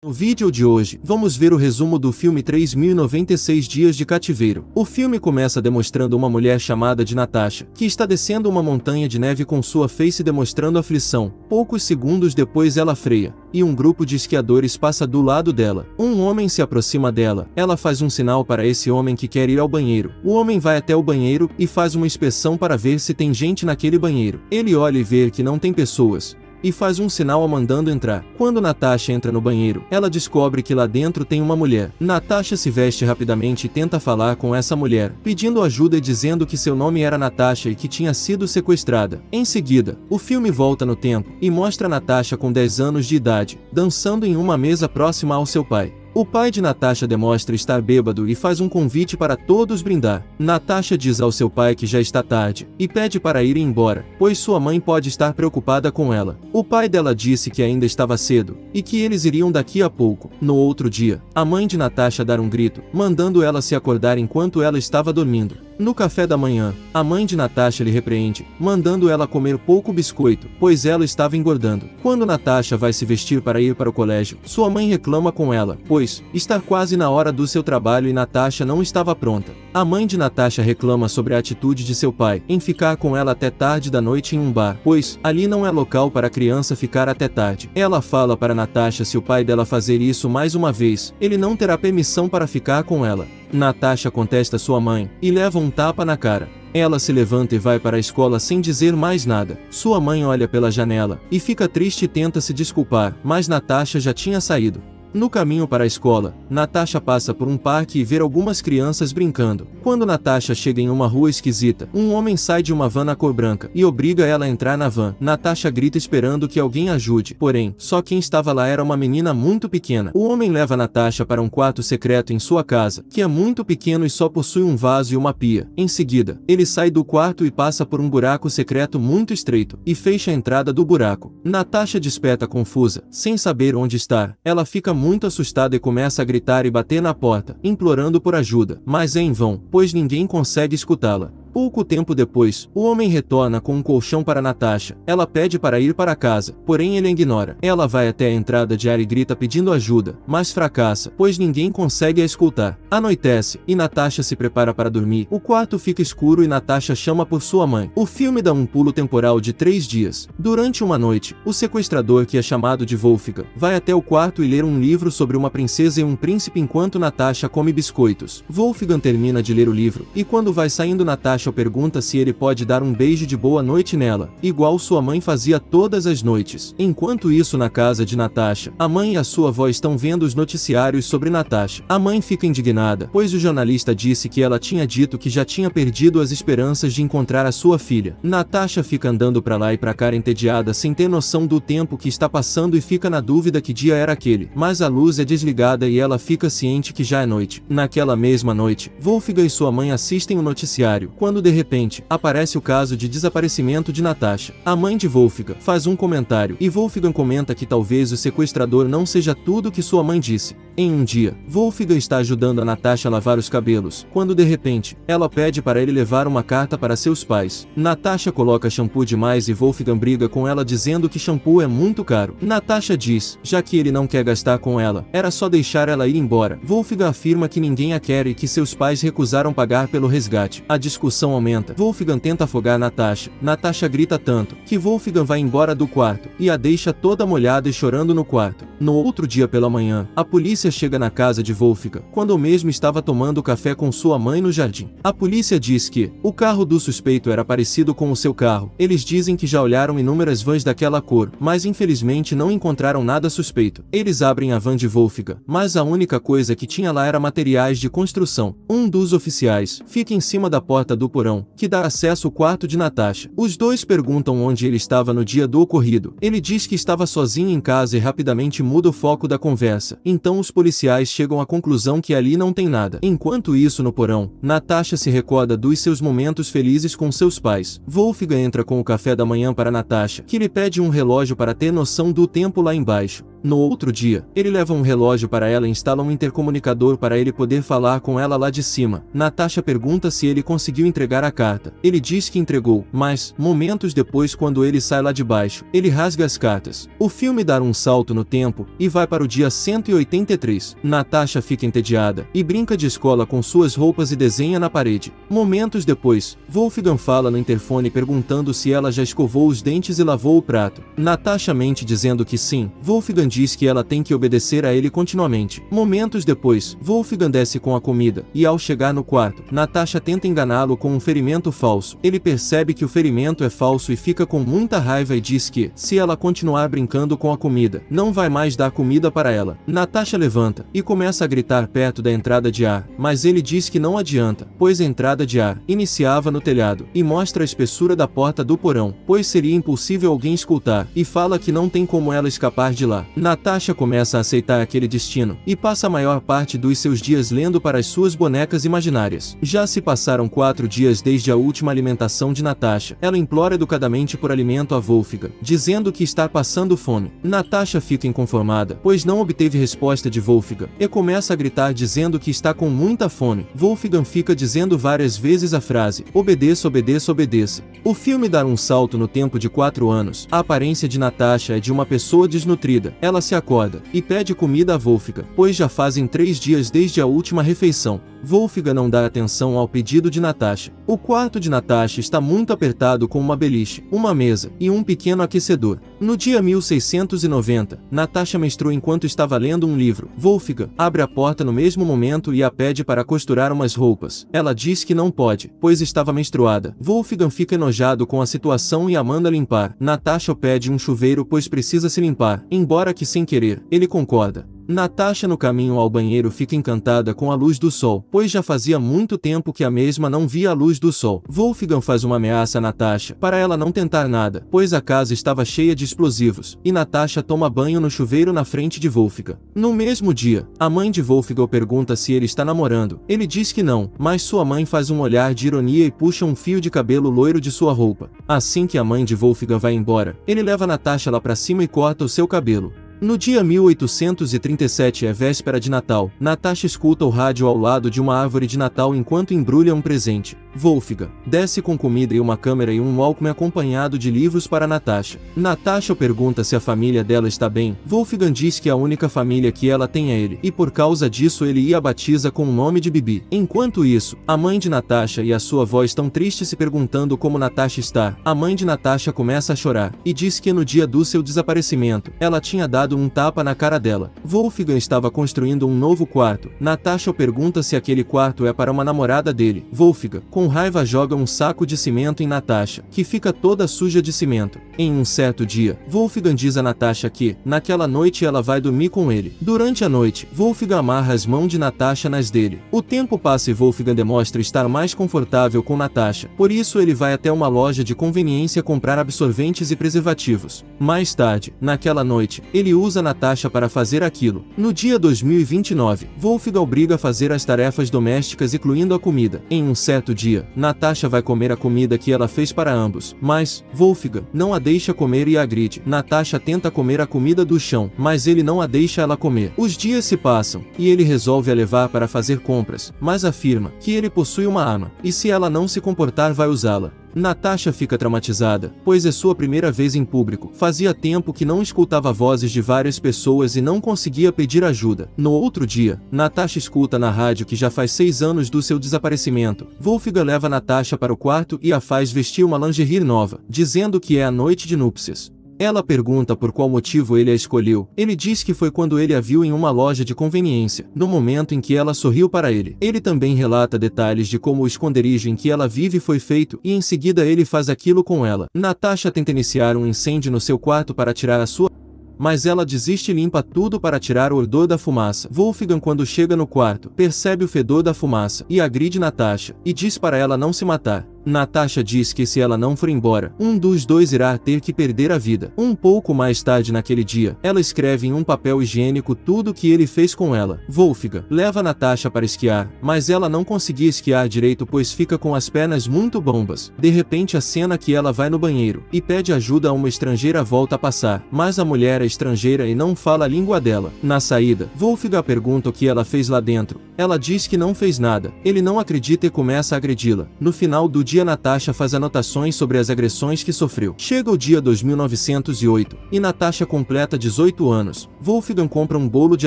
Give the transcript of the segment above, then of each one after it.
No vídeo de hoje, vamos ver o resumo do filme 3096 Dias de Cativeiro. O filme começa demonstrando uma mulher chamada de Natasha, que está descendo uma montanha de neve com sua face demonstrando aflição. Poucos segundos depois ela freia, e um grupo de esquiadores passa do lado dela. Um homem se aproxima dela, ela faz um sinal para esse homem que quer ir ao banheiro. O homem vai até o banheiro e faz uma inspeção para ver se tem gente naquele banheiro. Ele olha e vê que não tem pessoas, e faz um sinal mandando entrar. Quando Natasha entra no banheiro, ela descobre que lá dentro tem uma mulher. Natasha se veste rapidamente e tenta falar com essa mulher, pedindo ajuda e dizendo que seu nome era Natasha e que tinha sido sequestrada. Em seguida, o filme volta no tempo e mostra Natasha com 10 anos de idade, dançando em uma mesa próxima ao seu pai. O pai de Natasha demonstra estar bêbado e faz um convite para todos brindar. Natasha diz ao seu pai que já está tarde, e pede para ir embora, pois sua mãe pode estar preocupada com ela. O pai dela disse que ainda estava cedo, e que eles iriam daqui a pouco. No outro dia, a mãe de Natasha dá um grito, mandando ela se acordar enquanto ela estava dormindo. No café da manhã, a mãe de Natasha lhe repreende, mandando ela comer pouco biscoito, pois ela estava engordando. Quando Natasha vai se vestir para ir para o colégio, sua mãe reclama com ela, pois está quase na hora do seu trabalho e Natasha não estava pronta. A mãe de Natasha reclama sobre a atitude de seu pai em ficar com ela até tarde da noite em um bar, pois ali não é local para a criança ficar até tarde. Ela fala para Natasha se o pai dela fazer isso mais uma vez, ele não terá permissão para ficar com ela. Natasha contesta sua mãe e leva um tapa na cara. Ela se levanta e vai para a escola sem dizer mais nada. Sua mãe olha pela janela e fica triste e tenta se desculpar, mas Natasha já tinha saído. No caminho para a escola, Natasha passa por um parque e vê algumas crianças brincando. Quando Natasha chega em uma rua esquisita, um homem sai de uma van na cor branca e obriga ela a entrar na van. Natasha grita esperando que alguém ajude, porém, só quem estava lá era uma menina muito pequena. O homem leva Natasha para um quarto secreto em sua casa, que é muito pequeno e só possui um vaso e uma pia. Em seguida, ele sai do quarto e passa por um buraco secreto muito estreito, e fecha a entrada do buraco. Natasha desperta confusa, sem saber onde estar. Ela fica muito assustada e começa a gritar e bater na porta, implorando por ajuda, mas é em vão, pois ninguém consegue escutá-la. Pouco tempo depois, o homem retorna com um colchão para Natasha. Ela pede para ir para casa, porém ele a ignora. Ela vai até a entrada de ar e grita pedindo ajuda, mas fracassa, pois ninguém consegue a escutar. Anoitece, e Natasha se prepara para dormir. O quarto fica escuro e Natasha chama por sua mãe. O filme dá um pulo temporal de 3 dias. Durante uma noite, o sequestrador, que é chamado de Wolfgang, vai até o quarto e ler um livro sobre uma princesa e um príncipe enquanto Natasha come biscoitos. Wolfgang termina de ler o livro, e quando vai saindo Natasha pergunta se ele pode dar um beijo de boa noite nela, igual sua mãe fazia todas as noites. Enquanto isso, na casa de Natasha, a mãe e a sua avó estão vendo os noticiários sobre Natasha. A mãe fica indignada, pois o jornalista disse que ela tinha dito que já tinha perdido as esperanças de encontrar a sua filha. Natasha fica andando para lá e para cá entediada, sem ter noção do tempo que está passando e fica na dúvida que dia era aquele. Mas a luz é desligada e ela fica ciente que já é noite. Naquela mesma noite, Wolfgang e sua mãe assistem o noticiário, quando de repente, aparece o caso de desaparecimento de Natasha. A mãe de Wolfgang faz um comentário, e Wolfgang comenta que talvez o sequestrador não seja tudo que sua mãe disse. Em um dia, Wolfgang está ajudando a Natasha a lavar os cabelos, quando de repente, ela pede para ele levar uma carta para seus pais. Natasha coloca shampoo demais e Wolfgang briga com ela dizendo que shampoo é muito caro. Natasha diz, já que ele não quer gastar com ela, era só deixar ela ir embora. Wolfgang afirma que ninguém a quer e que seus pais recusaram pagar pelo resgate. A discussão aumenta. Wolfgang tenta afogar Natasha. Natasha grita tanto que Wolfgang vai embora do quarto e a deixa toda molhada e chorando no quarto. No outro dia pela manhã, a polícia chega na casa de Wolfgang, quando o mesmo estava tomando café com sua mãe no jardim. A polícia diz que o carro do suspeito era parecido com o seu carro. Eles dizem que já olharam inúmeras vans daquela cor, mas infelizmente não encontraram nada suspeito. Eles abrem a van de Wolfgang, mas a única coisa que tinha lá era materiais de construção. Um dos oficiais fica em cima da porta do porão, que dá acesso ao quarto de Natasha. Os dois perguntam onde ele estava no dia do ocorrido. Ele diz que estava sozinho em casa e rapidamente muda o foco da conversa. Então os policiais chegam à conclusão que ali não tem nada. Enquanto isso, no porão, Natasha se recorda dos seus momentos felizes com seus pais. Wolfgang entra com o café da manhã para Natasha, que lhe pede um relógio para ter noção do tempo lá embaixo. No outro dia, ele leva um relógio para ela e instala um intercomunicador para ele poder falar com ela lá de cima. Natasha pergunta se ele conseguiu entregar a carta. Ele diz que entregou, mas, momentos depois, quando ele sai lá de baixo, ele rasga as cartas. O filme dá um salto no tempo e vai para o dia 183. Natasha fica entediada e brinca de escola com suas roupas e desenha na parede. Momentos depois, Wolfgang fala no interfone perguntando se ela já escovou os dentes e lavou o prato. Natasha mente dizendo que sim. Wolfgang diz que ela tem que obedecer a ele continuamente. Momentos depois, Wolfgang desce com a comida e ao chegar no quarto, Natasha tenta enganá-lo com um ferimento falso. Ele percebe que o ferimento é falso e fica com muita raiva e diz que, se ela continuar brincando com a comida, não vai mais dar comida para ela. Natasha levanta e começa a gritar perto da entrada de ar, mas ele diz que não adianta, pois a entrada de ar iniciava no telhado e mostra a espessura da porta do porão, pois seria impossível alguém escutar, e fala que não tem como ela escapar de lá. Natasha começa a aceitar aquele destino e passa a maior parte dos seus dias lendo para as suas bonecas imaginárias. Já se passaram 4 dias desde a última alimentação de Natasha. Ela implora educadamente por alimento a Wolfgang, dizendo que está passando fome. Natasha fica inconformada, pois não obteve resposta de Wolfgang, e começa a gritar dizendo que está com muita fome. Wolfgang fica dizendo várias vezes a frase: obedeça, obedeça, obedeça. O filme dá um salto no tempo de 4 anos. A aparência de Natasha é de uma pessoa desnutrida. Ela se acorda e pede comida a Wolfgang, pois já fazem 3 dias desde a última refeição. Wolfgang não dá atenção ao pedido de Natasha. O quarto de Natasha está muito apertado com uma beliche, uma mesa e um pequeno aquecedor. No dia 1690, Natasha menstrua enquanto estava lendo um livro. Wolfgang abre a porta no mesmo momento e a pede para costurar umas roupas. Ela diz que não pode, pois estava menstruada. Wolfgang fica enojado com a situação e a manda limpar. Natasha pede um chuveiro pois precisa se limpar, embora que sem querer, ele concorda. Natasha no caminho ao banheiro fica encantada com a luz do sol, pois já fazia muito tempo que a mesma não via a luz do sol. Wolfgang faz uma ameaça a Natasha para ela não tentar nada, pois a casa estava cheia de explosivos, e Natasha toma banho no chuveiro na frente de Wolfgang. No mesmo dia, a mãe de Wolfgang pergunta se ele está namorando. Ele diz que não, mas sua mãe faz um olhar de ironia e puxa um fio de cabelo loiro de sua roupa. Assim que a mãe de Wolfgang vai embora, ele leva Natasha lá para cima e corta o seu cabelo. No dia 1837 é véspera de Natal. Natasha escuta o rádio ao lado de uma árvore de Natal enquanto embrulha um presente. Wolfgang desce com comida e uma câmera e um Walkman acompanhado de livros para Natasha. Natasha pergunta se a família dela está bem. Wolfgang diz que a única família que ela tem é ele, e por causa disso ele a batiza com o nome de Bibi. Enquanto isso, a mãe de Natasha e a sua avó estão tristes se perguntando como Natasha está. A mãe de Natasha começa a chorar e diz que no dia do seu desaparecimento, ela tinha dado um tapa na cara dela. Wolfgang estava construindo um novo quarto. Natasha pergunta se aquele quarto é para uma namorada dele. Wolfgang, com raiva, joga um saco de cimento em Natasha, que fica toda suja de cimento. Em um certo dia, Wolfgang diz a Natasha que, naquela noite, ela vai dormir com ele. Durante a noite, Wolfgang amarra as mãos de Natasha nas dele. O tempo passa e Wolfgang demonstra estar mais confortável com Natasha. Por isso ele vai até uma loja de conveniência comprar absorventes e preservativos. Mais tarde, naquela noite, ele usa Natasha para fazer aquilo. No dia 2029, Wolfgang obriga a fazer as tarefas domésticas incluindo a comida. Em um certo dia, Natasha vai comer a comida que ela fez para ambos, mas Wolfgang não a deixa comer e a agride. Natasha tenta comer a comida do chão, mas ele não a deixa ela comer. Os dias se passam, e ele resolve a levar para fazer compras, mas afirma que ele possui uma arma, e se ela não se comportar vai usá-la. Natasha fica traumatizada, pois é sua primeira vez em público. Fazia tempo que não escutava vozes de várias pessoas e não conseguia pedir ajuda. No outro dia, Natasha escuta na rádio que já faz 6 anos do seu desaparecimento. Wolfgang leva Natasha para o quarto e a faz vestir uma lingerie nova, dizendo que é a noite de núpcias. Ela pergunta por qual motivo ele a escolheu. Ele diz que foi quando ele a viu em uma loja de conveniência, no momento em que ela sorriu para ele. Ele também relata detalhes de como o esconderijo em que ela vive foi feito, e em seguida ele faz aquilo com ela. Natasha tenta iniciar um incêndio no seu quarto para tirar a sua, mas ela desiste e limpa tudo para tirar o odor da fumaça. Wolfgang, quando chega no quarto, percebe o fedor da fumaça e agride Natasha, e diz para ela não se matar. Natasha diz que se ela não for embora, um dos dois irá ter que perder a vida. Um pouco mais tarde naquele dia, ela escreve em um papel higiênico tudo o que ele fez com ela. Wolfgang leva Natasha para esquiar, mas ela não conseguia esquiar direito pois fica com as pernas muito bambas. De repente a cena que ela vai no banheiro e pede ajuda a uma estrangeira volta a passar, mas a mulher é estrangeira e não fala a língua dela. Na saída, Wolfgang pergunta o que ela fez lá dentro. Ela diz que não fez nada. Ele não acredita e começa a agredi-la. No final do dia, Natasha faz anotações sobre as agressões que sofreu. Chega o dia 2908 e Natasha completa 18 anos. Wolfgang compra um bolo de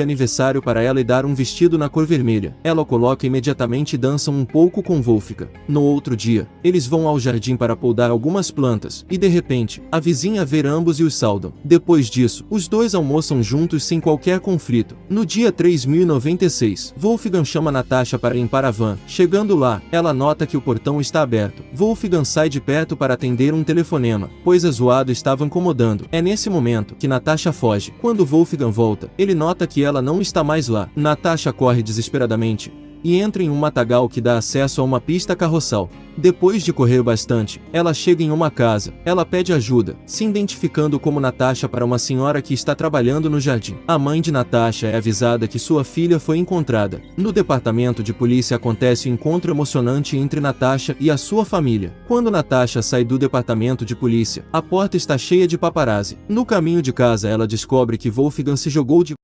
aniversário para ela e dá um vestido na cor vermelha. Ela o coloca imediatamente e dançam um pouco com Wolfgang. No outro dia, eles vão ao jardim para podar algumas plantas e de repente, a vizinha vê ambos e os saudam. Depois disso, os dois almoçam juntos sem qualquer conflito. No dia 3096, Wolfgang chama Natasha para limpar a van. Chegando lá, ela nota que o portão está aberto. Wolfgang sai de perto para atender um telefonema, pois a zoado estava incomodando. É nesse momento que Natasha foge. Quando Wolfgang volta, ele nota que ela não está mais lá. Natasha corre desesperadamente e entra em um matagal que dá acesso a uma pista carroçal. Depois de correr bastante, ela chega em uma casa. Ela pede ajuda, se identificando como Natasha para uma senhora que está trabalhando no jardim. A mãe de Natasha é avisada que sua filha foi encontrada. No departamento de polícia acontece um encontro emocionante entre Natasha e a sua família. Quando Natasha sai do departamento de polícia, a porta está cheia de paparazzi. No caminho de casa ela descobre que Wolfgang se jogou de